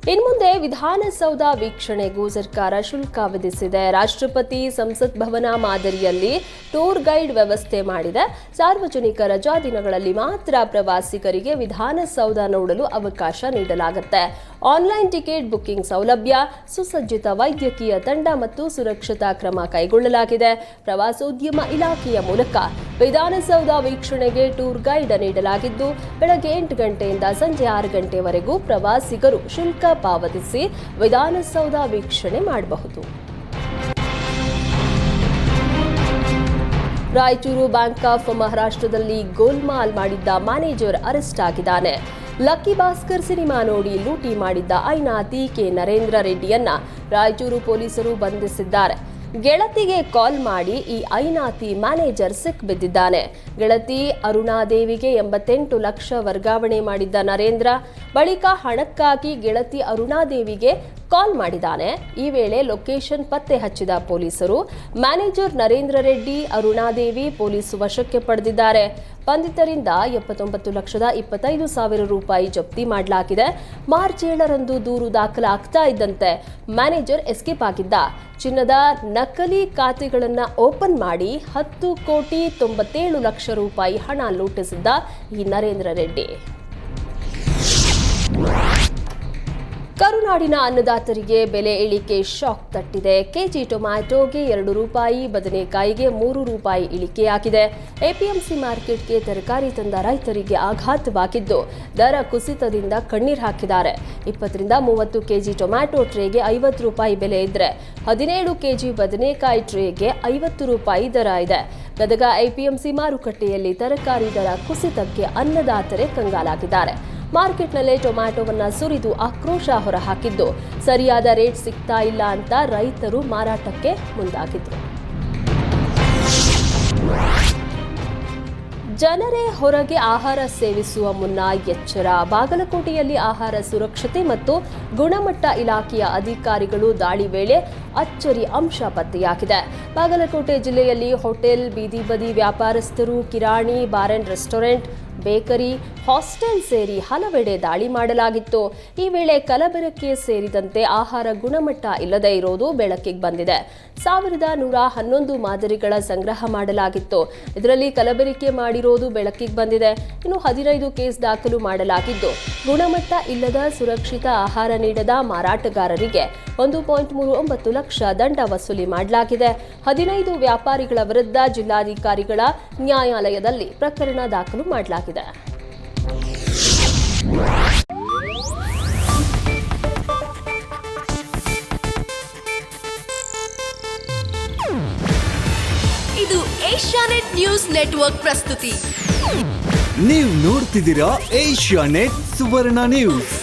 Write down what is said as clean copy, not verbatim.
ಇನ್ಮುಂದೆ ವಿಧಾನಸೌಧ ವೀಕ್ಷಣೆಗೂ ಸರ್ಕಾರ ಶುಲ್ಕ ವಿಧಿಸಿದೆ. ರಾಷ್ಟ್ರಪತಿ ಸಂಸತ್ ಭವನ ಮಾದರಿಯಲ್ಲಿ ಟೂರ್ ಗೈಡ್ ವ್ಯವಸ್ಥೆ ಮಾಡಿದೆ. ಸಾರ್ವಜನಿಕ ರಜಾ ದಿನಗಳಲ್ಲಿ ಮಾತ್ರ ಪ್ರವಾಸಿಗರಿಗೆ ವಿಧಾನಸೌಧ ನೋಡಲು ಅವಕಾಶ ನೀಡಲಾಗುತ್ತೆ. ಆನ್ಲೈನ್ ಟಿಕೆಟ್ ಬುಕಿಂಗ್ ಸೌಲಭ್ಯ, ಸುಸಜ್ಜಿತ ವೈದ್ಯಕೀಯ ತಂಡ ಮತ್ತು ಸುರಕ್ಷತಾ ಕ್ರಮ ಕೈಗೊಳ್ಳಲಾಗಿದೆ. ಪ್ರವಾಸೋದ್ಯಮ ಇಲಾಖೆಯ ಮೂಲಕ ವಿಧಾನಸೌಧ ವೀಕ್ಷಣೆಗೆ ಟೂರ್ ಗೈಡ್ ನೀಡಲಾಗಿದ್ದು, ಬೆಳಗ್ಗೆ 8 ಗಂಟೆಯಿಂದ ಸಂಜೆ 6 ಗಂಟೆವರೆಗೂ ಪ್ರವಾಸಿಗರು ಶುಲ್ಕ ಪಾವತಿಸಿ ವಿಧಾನಸೌಧ ವೀಕ್ಷಣೆ ಮಾಡಬಹುದು. ರಾಯಚೂರು ಬ್ಯಾಂಕ್ ಆಫ್ ಮಹಾರಾಷ್ಟ್ರದಲ್ಲಿ ಗೋಲ್ಮಾಲ್ ಮಾಡಿದ್ದ ಮ್ಯಾನೇಜರ್ ಅರೆಸ್ಟ್ ಆಗಿದ್ದಾನೆ. ಲಕ್ಕಿ ಭಾಸ್ಕರ್ ಸಿನಿಮಾ ನೋಡಿ ಲೂಟಿ ಮಾಡಿದ್ದ ಐನಾತಿ ಕೆ ನರೇಂದ್ರ ರೆಡ್ಡಿಯನ್ನ ರಾಯಚೂರು ಪೊಲೀಸರು ಬಂಧಿಸಿದ್ದಾರೆ. ಗೆಳತಿಗೆ ಕಾಲ್ ಮಾಡಿ ಈ ಐನಾತಿ ಮ್ಯಾನೇಜರ್ ಸಿಕ್ಬಿದ್ದಿದ್ದಾನೆ. ಗೆಳತಿ ಅರುಣಾದೇವಿಗೆ 88 ಲಕ್ಷ ವರ್ಗಾವಣೆ ಮಾಡಿದ್ದ ನರೇಂದ್ರ ಬಳಿಕ ಹಣಕ್ಕಾಗಿ ಗೆಳತಿ ಅರುಣಾದೇವಿಗೆ ಕಾಲ್ ಮಾಡಿದ್ದಾನೆ. ಈ ವೇಳೆ ಲೊಕೇಶನ್ ಪತ್ತೆ ಹಚ್ಚಿದ ಪೊಲೀಸರು ಮ್ಯಾನೇಜರ್ ನರೇಂದ್ರ ರೆಡ್ಡಿ, ಅರುಣಾದೇವಿ ಪೊಲೀಸ್ ವಶಕ್ಕೆ ಪಡೆದಿದ್ದಾರೆ. ಬಂಧಿತರಿಂದ 79,25,000 ರೂಪಾಯಿ ಜಪ್ತಿ ಮಾಡಲಾಗಿದೆ. ಮಾರ್ಚ್ 7ರಂದು ದೂರು ದಾಖಲಾಗ್ತಾ ಇದ್ದಂತೆ ಮ್ಯಾನೇಜರ್ ಎಸ್ಕೇಪ್ ಆಗಿದ್ದ. ಚಿನ್ನದ ನಕಲಿ ಖಾತೆಗಳನ್ನು ಓಪನ್ ಮಾಡಿ 10,97 ಲಕ್ಷ ರೂಪಾಯಿ ಹಣ ಲೂಟಿಸಿದ್ದ ಈ ನರೇಂದ್ರ ರೆಡ್ಡಿ. ಕರುನಾಡಿನ ಅನ್ನದಾತರಿಗೆ ಬೆಲೆ ಇಳಿಕೆ ಶಾಕ್ ತಟ್ಟಿದೆ. ಕೆಜಿ ಟೊಮ್ಯಾಟೋಗೆ 2 ರೂಪಾಯಿ, ಬದನೆಕಾಯಿಗೆ 3 ರೂಪಾಯಿ ಇಳಿಕೆಯಾಗಿದೆ. ಎಪಿಎಂಸಿ ಮಾರ್ಕೆಟ್ಗೆ ತರಕಾರಿ ತಂದ ರೈತರಿಗೆ ಆಘಾತವಾಗಿದ್ದು, ದರ ಕುಸಿತದಿಂದ ಕಣ್ಣೀರು ಹಾಕಿದ್ದಾರೆ. 20ರಿಂದ 30 ಕೆಜಿ ಟೊಮ್ಯಾಟೋ ಟ್ರೇಗೆ 50 ರೂಪಾಯಿ ಬೆಲೆ ಇದ್ರೆ 17 ಕೆಜಿ ಬದನೆಕಾಯಿ ಟ್ರೇಗೆ 50 ರೂಪಾಯಿ ದರ ಇದೆ. ಗದಗ ಎಪಿಎಂಸಿ ಮಾರುಕಟ್ಟೆಯಲ್ಲಿ ತರಕಾರಿ ದರ ಕುಸಿತಕ್ಕೆ ಅನ್ನದಾತರೇ ಕಂಗಾಲಾಗಿದ್ದಾರೆ. ಮಾರ್ಕೆಟ್ನಲ್ಲೇ ಟೊಮ್ಯಾಟೋವನ್ನ ಸುರಿದು ಆಕ್ರೋಶ ಹೊರಹಾಕಿದ್ದು, ಸರಿಯಾದ ರೇಟ್ ಸಿಗ್ತಾ ಇಲ್ಲ ಅಂತ ರೈತರು ಮಾರಾಟಕ್ಕೆ ಮುಂದಾಗಿದ್ರು. ಜನರೇ ಹೊರಗೆ ಆಹಾರ ಸೇವಿಸುವ ಮುನ್ನ ಎಚ್ಚರ. ಬಾಗಲಕೋಟೆಯಲ್ಲಿ ಆಹಾರ ಸುರಕ್ಷತೆ ಮತ್ತು ಗುಣಮಟ್ಟ ಇಲಾಖೆಯ ಅಧಿಕಾರಿಗಳು ದಾಳಿ ವೇಳೆ ಅಚ್ಚರಿ ಅಂಶ ಪತ್ತೆಯಾಗಿದೆ. ಬಾಗಲಕೋಟೆ ಜಿಲ್ಲೆಯಲ್ಲಿ ಹೋಟೆಲ್, ಬೀದಿ ಬದಿ ವ್ಯಾಪಾರಸ್ಥರು, ಕಿರಾಣಿ, bar and restaurant, bakery, hostel ಸೇರಿ ಹಲವೆಡೆ ದಾಳಿ ಮಾಡಲಾಗಿತ್ತು. ಈ ವೇಳೆ ಕಲಬೆರಕೆ ಸೇರಿದಂತೆ ಆಹಾರ ಗುಣಮಟ್ಟ ಇಲ್ಲದೆ ಇರೋದು ಬೆಳಕಿಗೆ ಬಂದಿದೆ. 1111 ಮಾದರಿಗಳ ಸಂಗ್ರಹ ಮಾಡಲಾಗಿತ್ತು. ಇದರಲ್ಲಿ ಕಲಬೆರಕೆ ಮಾಡಿರೋದು ಬೆಳಕಿಗೆ ಬಂದಿದೆ. ಇನ್ನು 15 ಕೇಸ್ ದಾಖಲು ಮಾಡಲಾಗಿದ್ದು, ಗುಣಮಟ್ಟ ಇಲ್ಲದ ಸುರಕ್ಷಿತ ಆಹಾರ ನೀಡದ ಮಾರಾಟಗಾರರಿಗೆ 1.39 ಲಕ್ಷ ದಂಡ ವಸೂಲಿ ಮಾಡಲಾಗಿದೆ. 15 ವ್ಯಾಪಾರಿಗಳ ವಿರುದ್ಧ ಜಿಲ್ಲಾಧಿಕಾರಿಗಳ ನ್ಯಾಯಾಲಯದಲ್ಲಿ ಪ್ರಕರಣ ದಾಖಲು ಮಾಡಲಾಗಿದೆ. ಇದು ಏಷ್ಯಾನೆಟ್ ನ್ಯೂಸ್ ನೆಟ್ವರ್ಕ್ ಪ್ರಸ್ತುತಿ. ನೀವು ನೋಡ್ತಿದ್ದೀರಾ ಏಷ್ಯಾನೆಟ್ ಸುವರ್ಣ ನ್ಯೂಸ್.